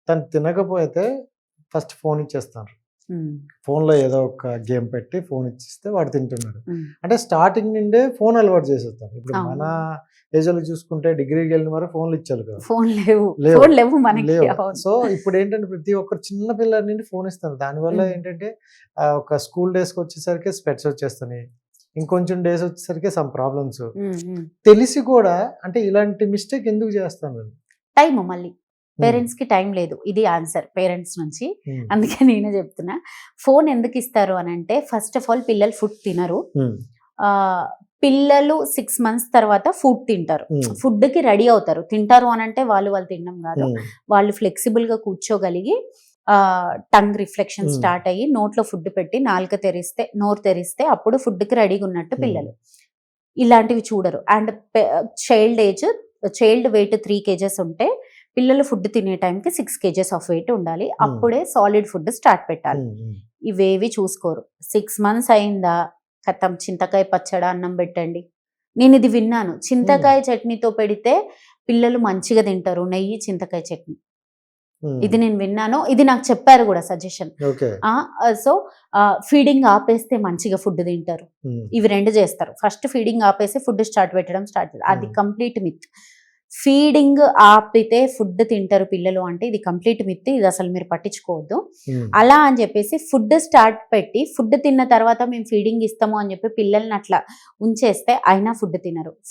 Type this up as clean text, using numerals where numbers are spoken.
తను తినకపోతే first phone ఇచ్చేస్తారు. ఫోన్‌లో ఏదో ఒక గేమ్ పెట్టి ఫోన్ ఇచ్చిస్తే వాడు తింటున్నాడు. అంటే స్టార్టింగ్ నుండే ఫోన్ అలవాటు చేసేస్తారు. ఇప్పుడు మన ఏజ్‌లో చూసుకుంటే డిగ్రీకెళ్ళిన వరకు ఫోన్‌లు ఇచ్చారు కదా! లేవు మనకి. లేవు. సో ఇప్పుడేంటంటే ప్రతి ఒక్కరు చిన్న పిల్లల నుండి ఫోన్ ఇస్తారు. దానివల్ల ఏంటంటే ఒక స్కూల్ డేస్‌కి వచ్చేసరికి స్పెట్స్ వచ్చేస్తున్నాయి. ఇంకొంచెం డేస్ వచ్చేసరికి సమ్ ప్రాబ్లమ్స్. తెలిసి కూడా అంటే ఇలాంటి మిస్టేక్ ఎందుకు చేస్తాను? టైం మళ్ళీ పేరెంట్స్ కి టైం లేదు. ఇది ఆన్సర్ పేరెంట్స్ నుంచి. అందుకే నేనే చెప్తున్నా. ఫోన్ ఎందుకు ఇస్తారు అని అంటే, ఫస్ట్ ఆఫ్ ఆల్ పిల్లలు ఫుడ్ తినరు. పిల్లలు 6 months తర్వాత ఫుడ్ తింటారు. ఫుడ్ కి రెడీ అవుతారు. తింటారు అని అంటే వాళ్ళు తినడం కాదు. వాళ్ళు ఫ్లెక్సిబుల్ గా కూర్చోగలిగి టంగ్ రిఫ్లెక్షన్ స్టార్ట్ అయ్యి నోట్లో ఫుడ్ పెట్టి నాలుక తెరిస్తే నోరు తెరిస్తే అప్పుడు ఫుడ్ కి రెడీగా ఉన్నట్టు పిల్లలు. ఇలాంటివి చూడరు. అండ్ చైల్డ్ వెయిట్ 3 kgs ఉంటే పిల్లలు ఫుడ్ తినే టైంకి 6 kgs ఆఫ్ వెయిట్ ఉండాలి. అప్పుడే సాలిడ్ ఫుడ్ స్టార్ట్ పెట్టాలి. ఇవేవి చూసుకోరు. 6 months అయిందా కథం చింతకాయ పచ్చడి అన్నం పెట్టండి. నేను ఇది విన్నాను. చింతకాయ చట్నీతో పెడితే పిల్లలు మంచిగా తింటారు. నెయ్యి చింతకాయ చట్నీ. ఇది నేను విన్నాను. ఇది నాకు చెప్పారు కూడా సజెషన్. సో ఫీడింగ్ ఆపేస్తే మంచిగా ఫుడ్ తింటారు. ఇవి 2 చేస్తారు. ఫస్ట్ ఫీడింగ్ ఆపేసి ఫుడ్ స్టార్ట్ పెట్టడం అది కంప్లీట్ మిత్. ఫీడింగ్ ఆపితే ఫుడ్ తింటారు పిల్లలు అంటే ఇది కంప్లీట్ మిత్. ఇది అసలు మీరు పట్టించుకోవద్దు. అలా అని చెప్పేసి ఫుడ్ స్టార్ట్ పెట్టి ఫుడ్ తిన్న తర్వాత మేము ఫీడింగ్ ఇస్తాము అని చెప్పి పిల్లల్ని అట్లా ఉంచేస్తే అయినా ఫుడ్ తినరు.